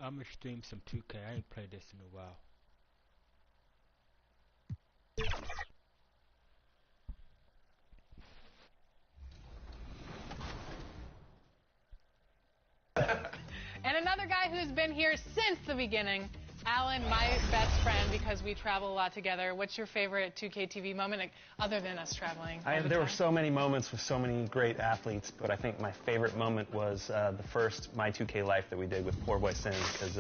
I'm gonna stream some 2K. I ain't played this in a while. And another guy who's been here since the beginning, Alan, my best friend, because we travel a lot together. What's your favorite 2K TV moment, like, other than us traveling? There were so many moments with so many great athletes, but I think my favorite moment was the first My 2K Life that we did with Poor Boy Sims, because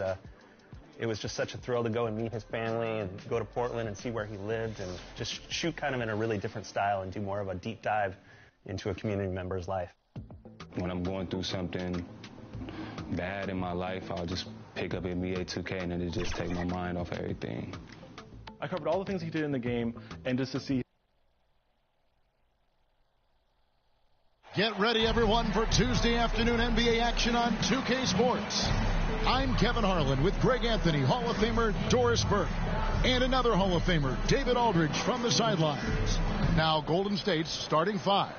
it was just such a thrill to go and meet his family and go to Portland and see where he lived and just shoot kind of in a really different style and do more of a deep dive into a community member's life. When I'm going through something bad in my life, I'll just pick up NBA 2K and it'll just take my mind off everything. I covered all the things he did in the game, and just to see. Get ready, everyone, for Tuesday afternoon NBA action on 2K Sports. I'm Kevin Harlan with Greg Anthony, Hall of Famer Doris Burke, and another Hall of Famer, David Aldridge, from the sidelines. Now, Golden State's starting five.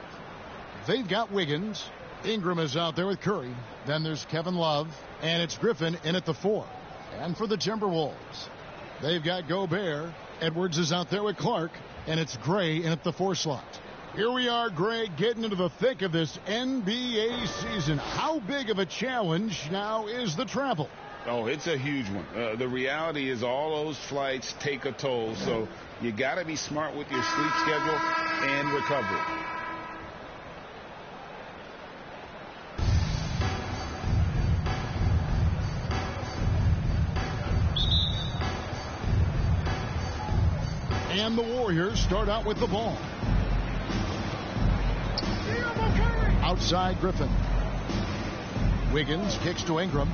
They've got Wiggins. Ingram is out there with Curry. Then there's Kevin Love, and it's Griffin in at the 4. And for the Timberwolves, they've got Gobert. Edwards is out there with Clark, and it's Gray in at the 4 slot. Here we are, Gray, getting into the thick of this NBA season. How big of a challenge now is the travel? Oh, it's a huge one. The reality is all those flights take a toll, so you got to be smart with your sleep schedule and recovery. And the Warriors start out with the ball. Outside Griffin. Wiggins kicks to Ingram.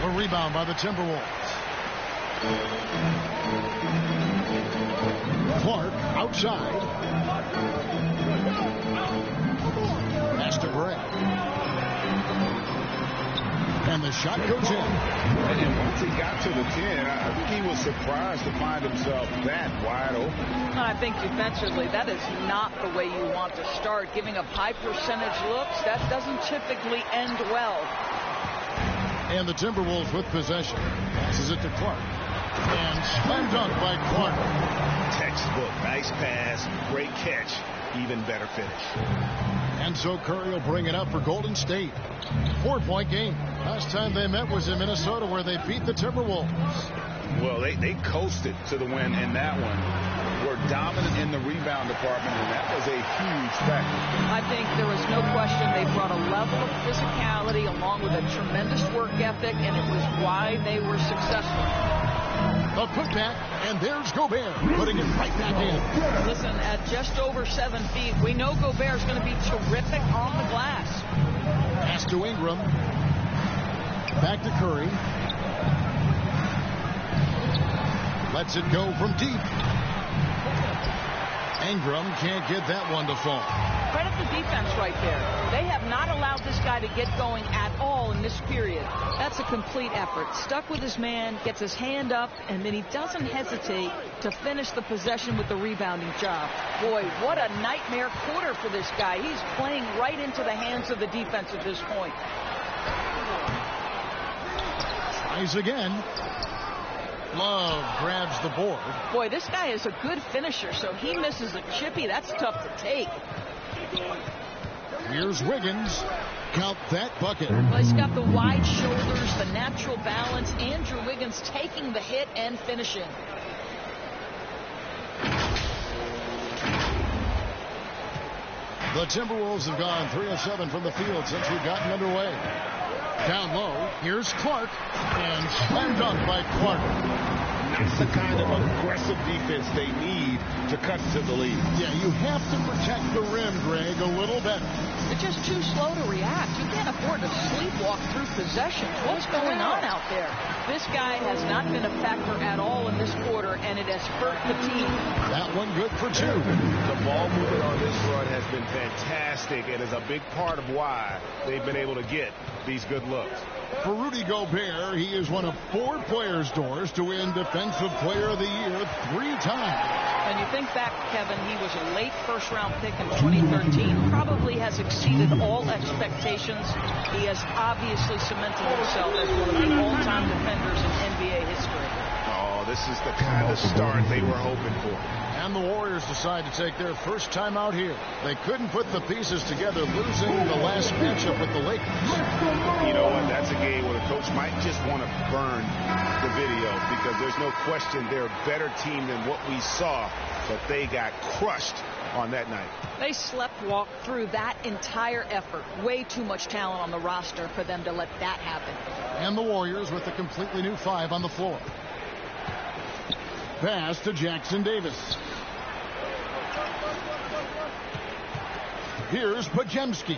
A rebound by the Timberwolves. Clark outside. Pass to Gray. And the shot goes in. And once he got to the 10, I think he was surprised to find himself that wide open. I think defensively, that is not the way you want to start. Giving up high percentage looks, that doesn't typically end well. And the Timberwolves with possession. Passes it to Clark. And slam dunk by Clark. Textbook. Nice pass. Great catch. Even better finish. And so Curry will bring it up for Golden State. 4-point game. Last time they met was in Minnesota, where they beat the Timberwolves. Well, they coasted to the win in that one. Were dominant in the rebound department, and that was a huge factor. I think there was no question they brought a level of physicality along with a tremendous work ethic, and it was why they were successful. A putback, and there's Gobert, putting it right back in. Listen, at just over 7 feet, we know Gobert's going to be terrific on the glass. Pass to Ingram. Back to Curry. Lets it go from deep. Ingram can't get that one to fall. Credit the defense right there. They have not allowed this guy to get going at all in this period. That's a complete effort. Stuck with his man, gets his hand up, and then he doesn't hesitate to finish the possession with the rebounding job. Boy, what a nightmare quarter for this guy. He's playing right into the hands of the defense at this point. Tries again. Love grabs the board. Boy, this guy is a good finisher, so he misses a chippy. That's tough to take. Here's Wiggins. Count that bucket. Well, he's got the wide shoulders, the natural balance. Andrew Wiggins taking the hit and finishing. The Timberwolves have gone 3 of 7 from the field since we've gotten underway. Down low, here's Clark, and slam dunk by Clark. That's the kind of aggressive defense they need to cut to the lead. Yeah, you have to protect the rim, Greg, a little better. They're just too slow to react. You can't afford to sleepwalk through possessions. What's going on out there? This guy has not been a factor at all in this quarter, and it has hurt the team. That one good for 2. The ball movement on this run has been fantastic and is a big part of why they've been able to get these good looks. For Rudy Gobert, he is one of 4 players, Doris, to win Defensive Player of the Year 3 times. And you think back, Kevin, he was a late first-round pick in 2013. Probably has exceeded all expectations. He has obviously cemented himself as one of the all-time defenders in NBA history. Oh, this is the kind of start they were hoping for. And the Warriors decide to take their first time out here. They couldn't put the pieces together, losing the last matchup with the Lakers. You know what? That's a game where the coach might just want to burn the video because there's no question they're a better team than what we saw, but they got crushed on that night. They slept-walked through that entire effort. Way too much talent on the roster for them to let that happen. And the Warriors with a completely new 5 on the floor. Pass to Jackson Davis. Here's Podziemski.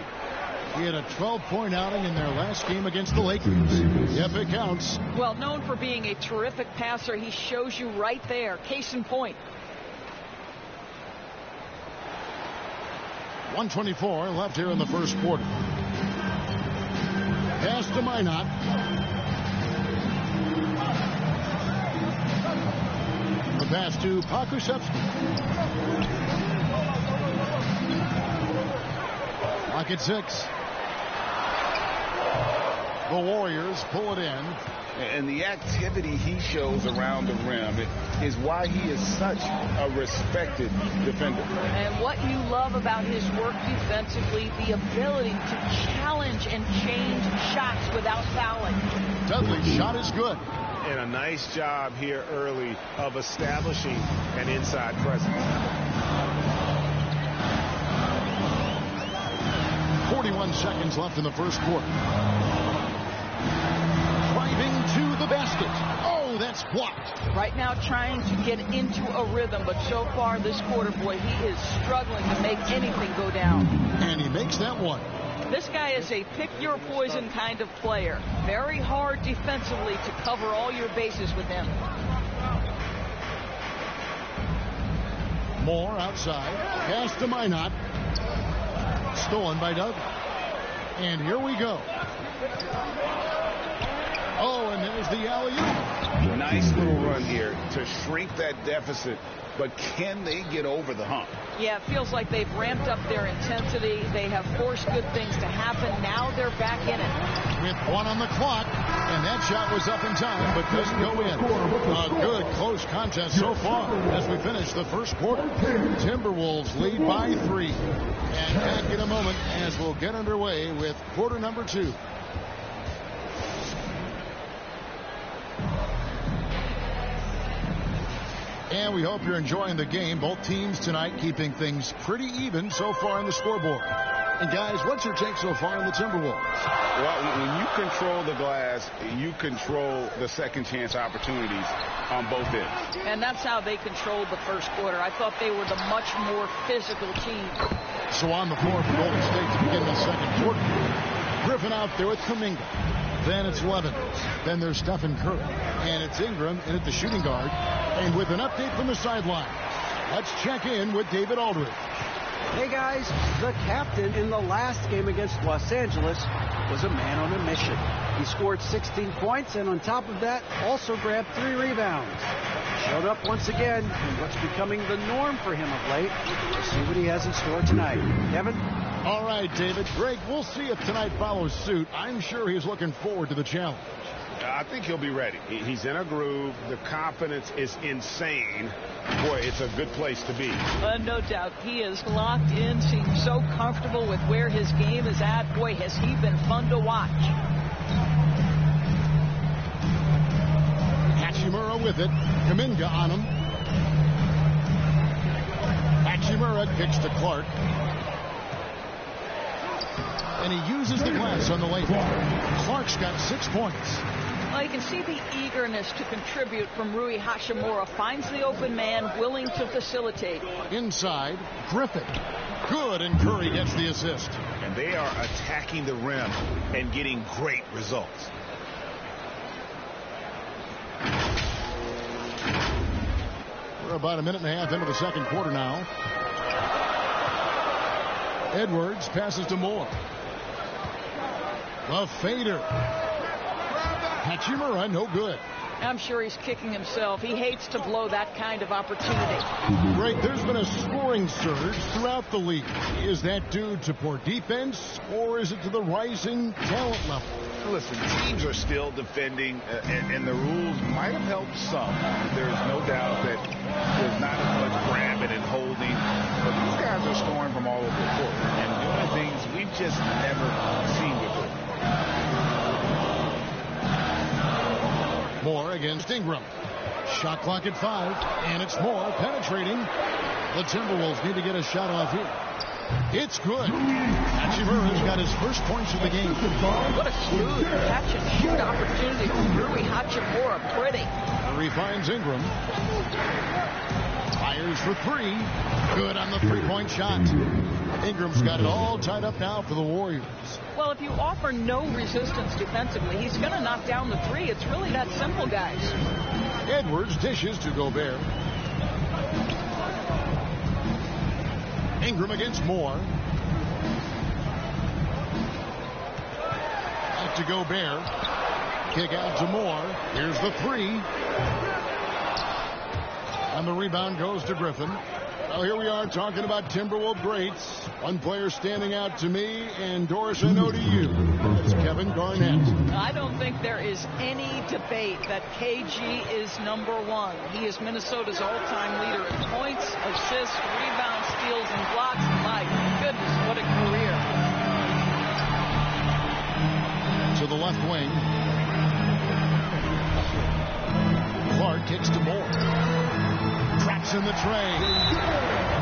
He had a 12-point outing in their last game against the Lakers. Yep, it counts. Well, known for being a terrific passer, he shows you right there. Case in point. 1:24 left here in the first quarter. Pass to Minot. The pass to Pokusevski. Lock at 6. The Warriors pull it in. And the activity he shows around the rim is why he is such a respected defender. And what you love about his work defensively, the ability to challenge and change shots without fouling. Dudley's shot is good. And a nice job here early of establishing an inside presence. 41 seconds left in the first quarter. Driving to the basket. Oh, that's blocked. Right now trying to get into a rhythm, but so far this quarter, boy, he is struggling to make anything go down. And he makes that one. This guy is a pick-your-poison kind of player. Very hard defensively to cover all your bases with him. Moore outside. Pass to Minot. Stolen by Doug. And here we go. Oh, and there's the alley-oop. Nice little run here to shrink that deficit, but can they get over the hump? Yeah, it feels like they've ramped up their intensity. They have forced good things to happen. Now they're back in it. With 1 on the clock, and that shot was up in time, but doesn't go in. A good close contest so far as we finish the first quarter. Timberwolves lead by 3. And back in a moment as we'll get underway with quarter number 2. And we hope you're enjoying the game. Both teams tonight keeping things pretty even so far on the scoreboard. And guys, what's your take so far on the Timberwolves? Well, when you control the glass, you control the second chance opportunities on both ends. And that's how they controlled the first quarter. I thought they were the much more physical team. So on the floor for Golden State to begin the second quarter. Griffin out there with Kuminga. Then it's Levin. Then there's Stephen Curry. And it's Ingram in at the shooting guard. And with an update from the sideline, let's check in with David Aldridge. Hey guys, the captain in the last game against Los Angeles was a man on a mission. He scored 16 points and on top of that also grabbed 3 rebounds. Showed up once again in what's becoming the norm for him of late. We'll see what he has in store tonight. Kevin? All right, David. Greg, we'll see if tonight follows suit. I'm sure he's looking forward to the challenge. I think he'll be ready. He's in a groove. The confidence is insane. Boy, it's a good place to be. No doubt. He is locked in, seems so comfortable with where his game is at. Boy, has he been fun to watch. Hachimura with it. Kuminga on him. Hachimura kicks to Clark. And he uses the glass on the layup. Clark's got 6 points. Well, you can see the eagerness to contribute from Rui Hachimura. Finds the open man, willing to facilitate. Inside, Griffin. Good, and Curry gets the assist. And they are attacking the rim and getting great results. We're about a minute and a half into the second quarter now. Edwards passes to Moore. The fader. Hachimura, no good. I'm sure he's kicking himself. He hates to blow that kind of opportunity. Greg, there's been a scoring surge throughout the league. Is that due to poor defense, or is it to the rising talent level? Listen, teams are still defending, and the rules might have helped some. There's no doubt that there's not as much grabbing and holding, but these guys are scoring from all over the court and doing things we've just never seen before. Moore against Ingram. Shot clock at 5, and it's Moore penetrating. The Timberwolves need to get a shot off here. It's good. Hachimura's got his first points of the game. What a smooth catch and shoot opportunity from Rui Hachimura. Pretty. Murray finds Ingram. Fires for 3. Good on the three-point shot. Ingram's got it all tied up now for the Warriors. Well, if you offer no resistance defensively, he's going to knock down the 3. It's really that simple, guys. Edwards dishes to Gobert. Ingram against Moore. Out to Gobert. Kick out to Moore. Here's the 3. And the rebound goes to Griffin. Well, here we are talking about Timberwolves greats. One player standing out to me, and Doris, I know to you. It's Kevin Garnett. I don't think there is any debate that KG is #1. He is Minnesota's all-time leader in points, assists, rebounds, steals, and blocks. My goodness, what a career. To the left wing. Clark kicks to Moore. Traps in the tray.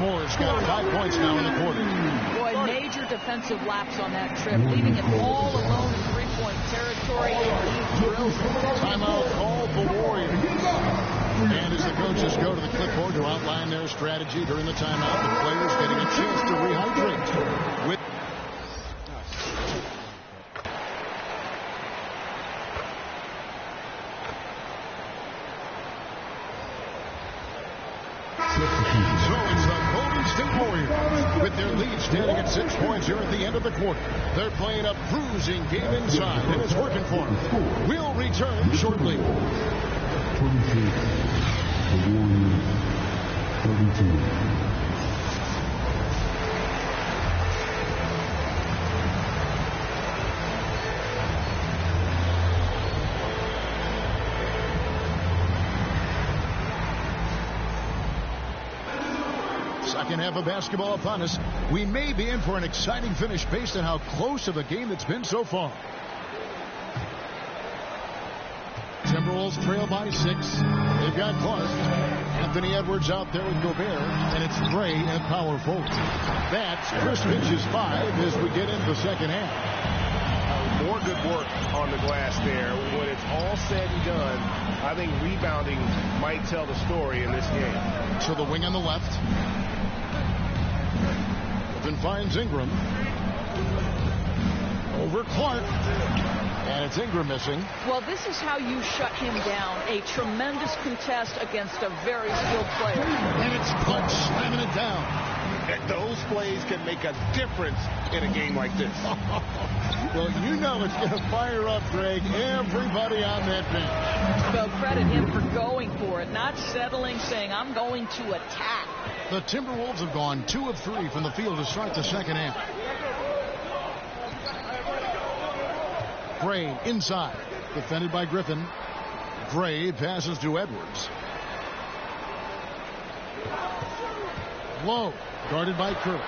Moore's got 5 points now in the quarter. Boy, major defensive lapse on that trip, leaving him all alone in three-point territory. He drills it. Timeout call for Warriors. And as the coaches go to the clipboard to outline their strategy during the timeout, the players getting a chance to rehydrate. With with their lead standing at 6 points here at the end of the quarter. They're playing a bruising game inside, and it's working for them. We'll return shortly. 23, the Warriors, 32. Second half of basketball upon us. We may be in for an exciting finish based on how close of a game it's been so far. Timberwolves trail by 6. They've got Clark. Anthony Edwards out there with Gobert, and it's Gray at power forward. That's Chris Finch's 5 as we get into the second half. More good work on the glass there. When it's all said and done, I think rebounding might tell the story in this game. So the wing on the left. Then finds Ingram. Over Clark. And it's Ingram missing. Well, this is how you shut him down. A tremendous contest against a very skilled player. And it's Clutch slamming it down. And those plays can make a difference in a game like this. Well, you know it's going to fire up, Greg, everybody on that bench. Well, credit him for going for it, not settling, saying, I'm going to attack. The Timberwolves have gone 2 of 3 from the field to start the second half. Gray inside, defended by Griffin. Gray passes to Edwards. Low, guarded by Curry.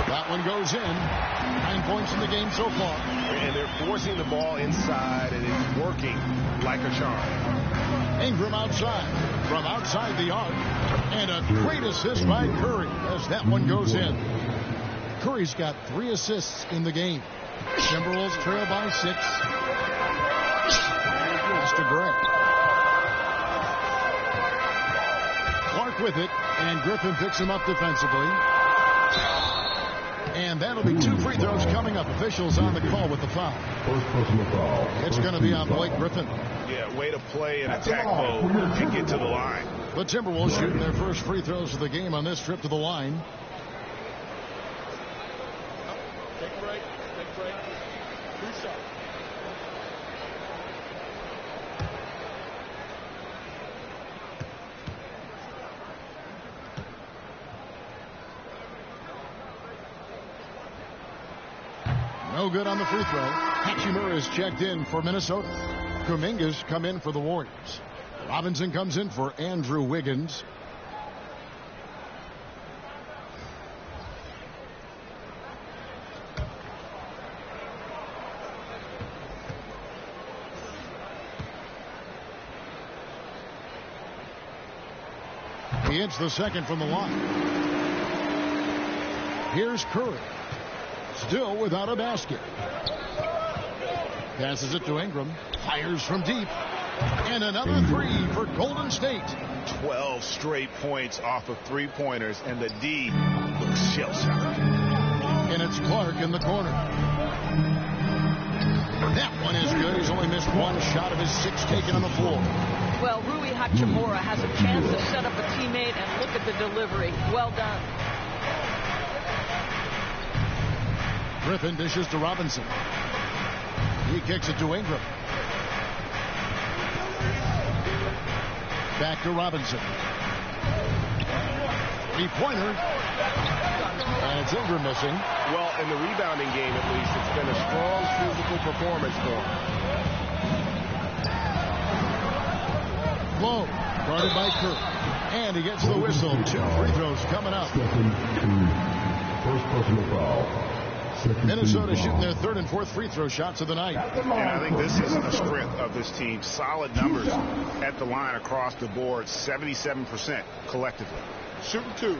That one goes in. 9 points in the game so far. And they're forcing the ball inside, and it's working like a charm. Ingram outside, from outside the arc. And a great assist by Curry as that one goes in. Curry's got 3 assists in the game. Timberwolves trail by 6. Pass to Gray. Clark with it, and Griffin picks him up defensively. And that'll be 2 free throws coming up. Officials on the call with the foul. It's going to be on Blake Griffin. Yeah, way to play in attack mode and get to the line. The Timberwolves shooting their first free throws of the game on this trip to the line. Take a break. Reset. No good on the free throw. Hachimura is checked in for Minnesota. Kuminga's come in for the Warriors. Robinson comes in for Andrew Wiggins. He hits the second from the line. Here's Curry. Still without a basket. Passes it to Ingram. Fires from deep. And another three for Golden State. 12 straight points off of three-pointers, and the D looks shell-shocked. And it's Clark in the corner. That one is good. He's only missed one shot of his 6 taken on the floor. Well, Rui Hachimura has a chance to set up a teammate, and look at the delivery. Well done. Griffin dishes to Robinson. He kicks it to Ingram. Back to Robinson. Three-pointer. And it's Ingram missing. Well, in the rebounding game, at least, it's been a strong physical performance for him. Low, guarded by Curry. And he gets the whistle. 2 free throws coming up. First personal foul. Minnesota shooting their 3rd and 4th free throw shots of the night. And I think this is a strength of this team. Solid numbers at the line across the board. 77% collectively. Shooting 2.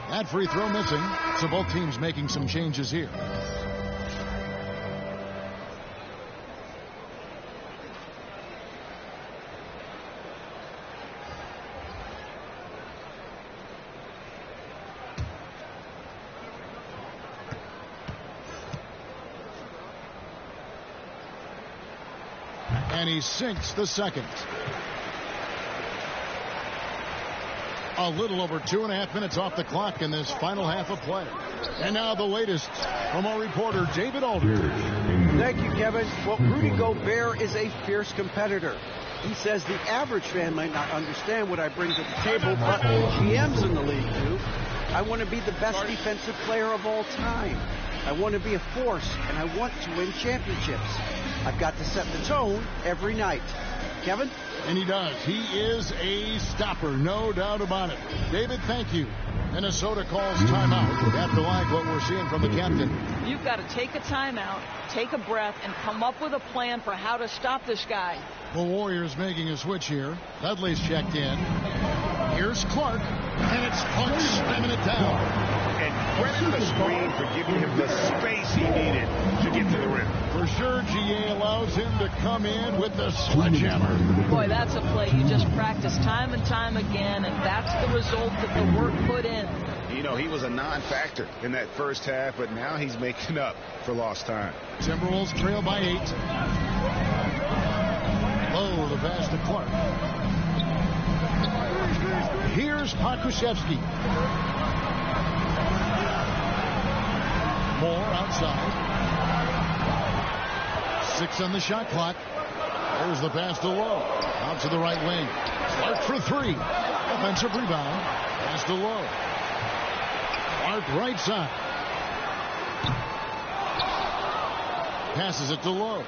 That free throw missing. So both teams making some changes here. And he sinks the second. A little over 2.5 minutes off the clock in this final half of play. And now the latest from our reporter, David Aldridge. Thank you, Kevin. Well, Rudy Gobert is a fierce competitor. He says the average fan might not understand what I bring to the table, but GMs in the league do. I want to be the best defensive player of all time. I want to be a force, and I want to win championships. I've got to set the tone every night. Kevin? And he does. He is a stopper, no doubt about it. David, thank you. Minnesota calls timeout. Have to like what we're seeing from the captain. You've got to take a timeout, take a breath, and come up with a plan for how to stop this guy. The Warriors making a switch here. Dudley's checked in. Here's Clark, and it's Clark slamming it down. And credit the screen for giving him the space he needed to get to the rim. For sure, GA allows him to come in with the sledgehammer. Boy, that's a play you just practice time and time again, and that's the result of the work put in. You know, he was a non-factor in that first half, but now he's making up for lost time. Timberwolves trail by 8. Low, the pass to Clark. Here's Pokusevski. Moore outside. 6 on the shot clock. There's the pass to Lowe. Out to the right wing. Clark for 3. Offensive rebound. Pass to Lowe. Clark right side. Passes it to Lowe.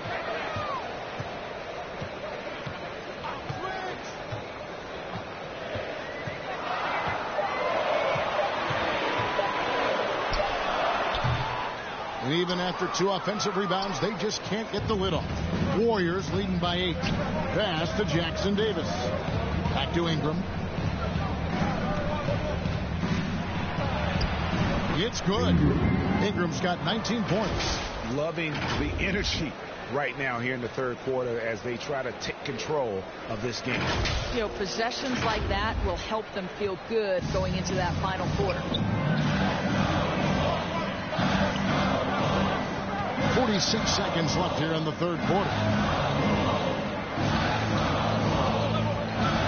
And even after 2 offensive rebounds, they just can't get the lid off. Warriors leading by 8. Pass to Jackson Davis. Back to Ingram. It's good. Ingram's got 19 points. Loving the energy right now here in the third quarter as they try to take control of this game. You know, possessions like that will help them feel good going into that final quarter. 46 seconds left here in the third quarter.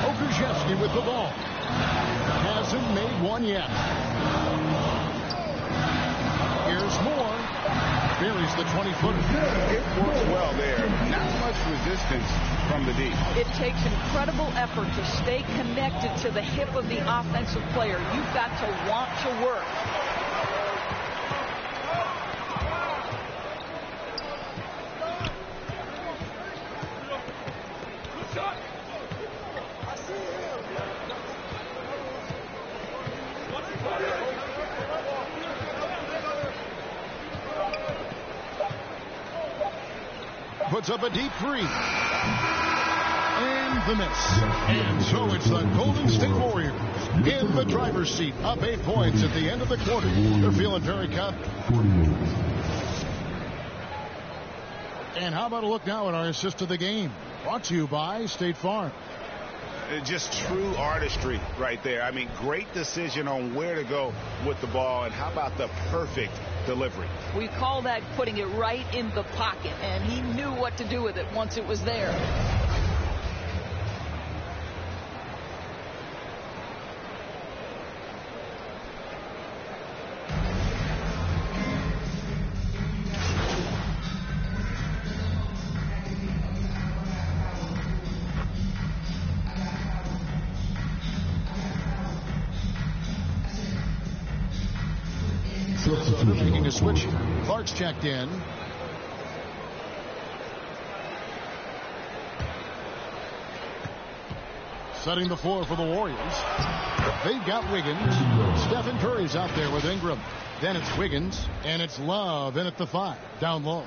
Okushevsky with the ball. Hasn't made one yet. Here's Moore. buries the 20-footer. It works well there. Not much resistance from the D. It takes incredible effort to stay connected to the hip of the offensive player. You've got to want to work. Puts up a deep three. And the miss. And so it's the Golden State Warriors in the driver's seat, up 8 points at the end of the quarter. They're feeling very confident. And how about a look now at our assist of the game? Brought to you by State Farm. Just true artistry right there. I mean, great decision on where to go with the ball, and how about the perfect delivery? We call that putting it right in the pocket, and he knew what to do with it once it was there. Making a switch. Clark's checked in. Setting the floor for the Warriors. They've got Wiggins. Stephen Curry's out there with Ingram. Then it's Wiggins, and it's Love in at the 5, down low.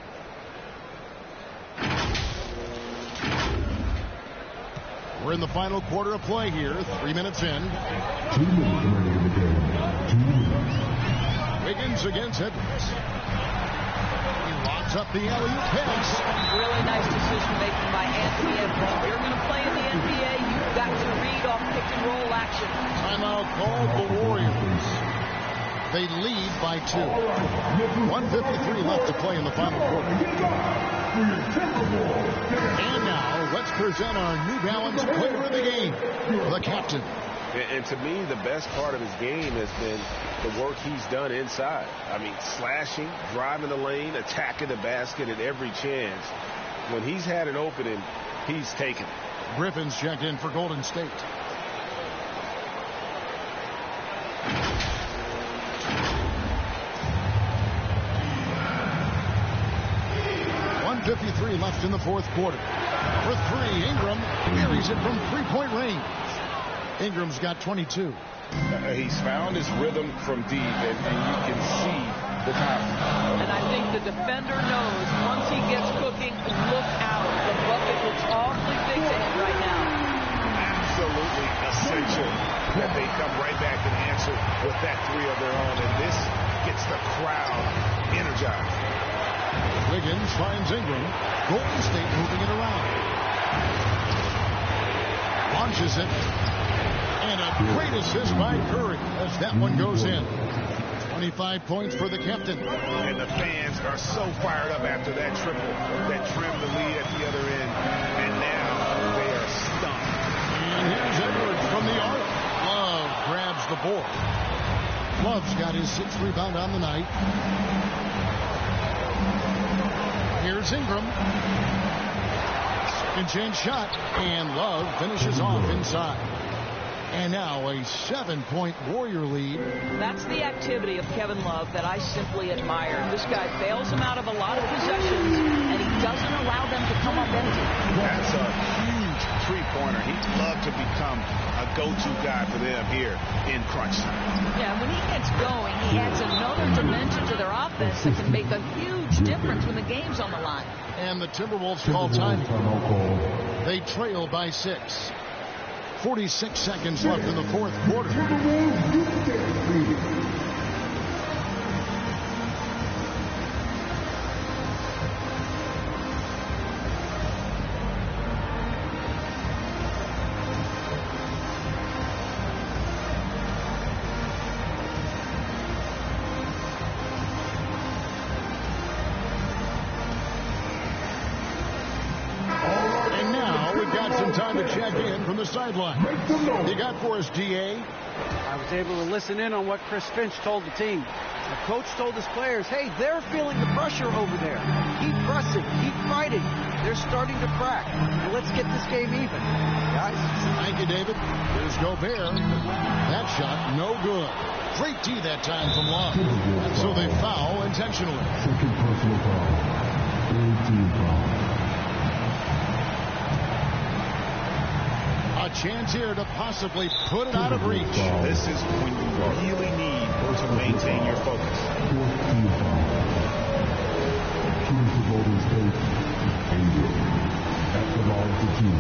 We're in the final quarter of play here. 3 minutes in. 2 minutes remaining in the game. 2 minutes. Wiggins against Edwards. He lobs up the alley-oop pass. Really nice decision making by Anthony Edwards. If you're going to play in the NBA, you've got to read off pick-and-roll action. Timeout called the Warriors. They lead by 2. 1:53 left to play in the final quarter. And now, let's present our New Balance player of the game, the captain. And to me, the best part of his game has been the work he's done inside. I mean, slashing, driving the lane, attacking the basket at every chance. When he's had an opening, he's taken it. Griffin's checked in for Golden State. .53 left in the fourth quarter. For 3, Ingram buries it from three-point range. Ingram's got 22. He's found his rhythm from deep, and you can see the confidence. And I think the defender knows once he gets cooking, look out. The bucket looks awfully big to him right now. Absolutely essential that they come right back and answer with that 3 of their own, and this gets the crowd energized. Wiggins finds Ingram. Golden State moving it around. Launches it. And a great assist by Curry as that one goes in. 25 points for the captain. And the fans are so fired up after that triple that trimmed the lead at the other end. And now they are stunned. And here's Edwards from the arc. Love grabs the board. Love's got his 6th rebound on the night. Here's Ingram. Second chance shot. And Love finishes off inside. And now a 7-point Warrior lead. That's the activity of Kevin Love that I simply admire. This guy bails them out of a lot of possessions, and he doesn't allow them to come up empty. That's a huge three-pointer. He'd love to become a go-to guy for them here in crunch time. Yeah, when he gets going, he adds another dimension to their offense that can make a huge difference when the game's on the line. And the Timberwolves call time. They trail by 6. 46 seconds left in the fourth quarter. And now we've got some And time to check in from the sideline. You got for us, DA? I was able to listen in on what Chris Finch told the team. The coach told his players, hey, they're feeling the pressure over there. Keep pressing, keep fighting. They're starting to crack. Now let's get this game even. Guys? Thank you, David. Here's Gobert. That shot, no good. Great D that time from Love. And so they foul intentionally. Second personal foul. Team foul. A chance here to possibly put it out of reach. This is when you really need to maintain your focus. Fourth team foul. Shooting for Golden State. Ingram. At the ball for team.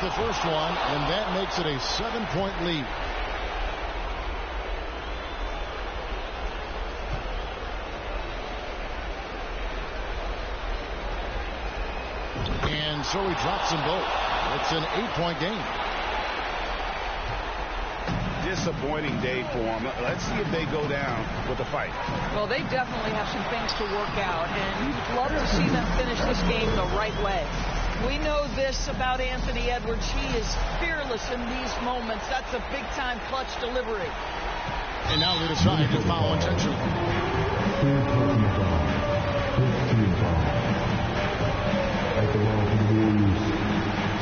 The first one, and that makes it a 7-point lead. And so he drops them both. It's an 8-point game. Disappointing day for them. Let's see if they go down with a fight. Well, they definitely have some things to work out, and you'd love to see them finish this game the right way. We know this about Anthony Edwards. He is fearless in these moments. That's a big-time clutch delivery. And now they decide to foul intentionally. Team foul. At the ball for the Warriors.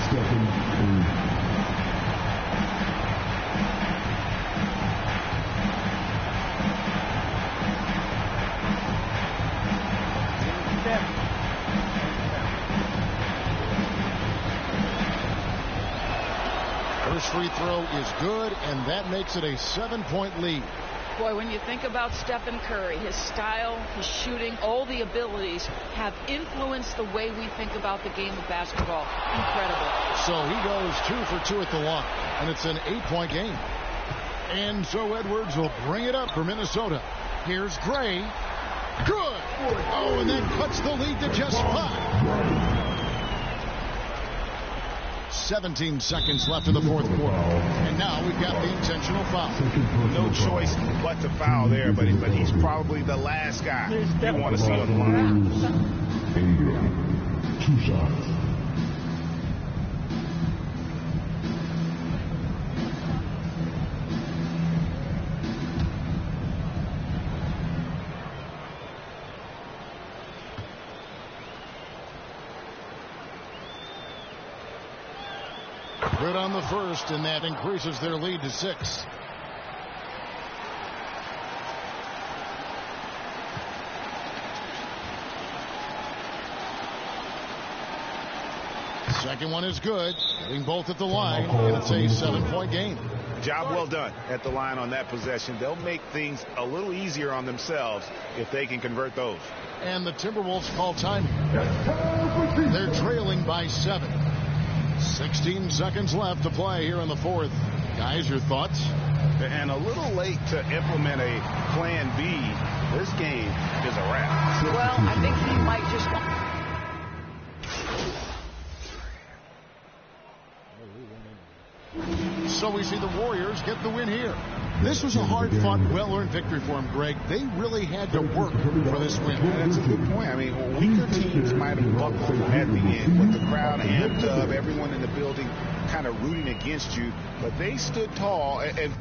Stephen Curry. First free throw is good, and that makes it a 7-point lead. Boy, when you think about Stephen Curry, his style, his shooting, all the abilities have influenced the way we think about the game of basketball. Incredible. So he goes 2 for 2 at the line, and it's an 8-point game. And so Edwards will bring it up for Minnesota. Here's Gray. Good. Oh, and that cuts the lead to just 5. 17 seconds left in the fourth quarter. And now we've got the intentional foul. No choice but to foul there, but he's probably the last guy you want to see on the line. Ingram. 2 shots. Good on the first, and that increases their lead to 6. Second one is good, hitting both at the line, and it's a 7-point game. Job well done at the line on that possession. They'll make things a little easier on themselves if they can convert those. And the Timberwolves call time. They're trailing by 7. 16 seconds left to play here in the fourth. Guys, your thoughts? And a little late to implement a plan B. This game is a wrap. Well, I think he might just... So we see the Warriors get the win here. This was a hard-fought, well-earned victory for them, Greg. They really had to work for this win. That's a good point. I mean, weaker teams might have buckled at the end with the crowd amped up, everyone in the building kind of rooting against you, but they stood tall, and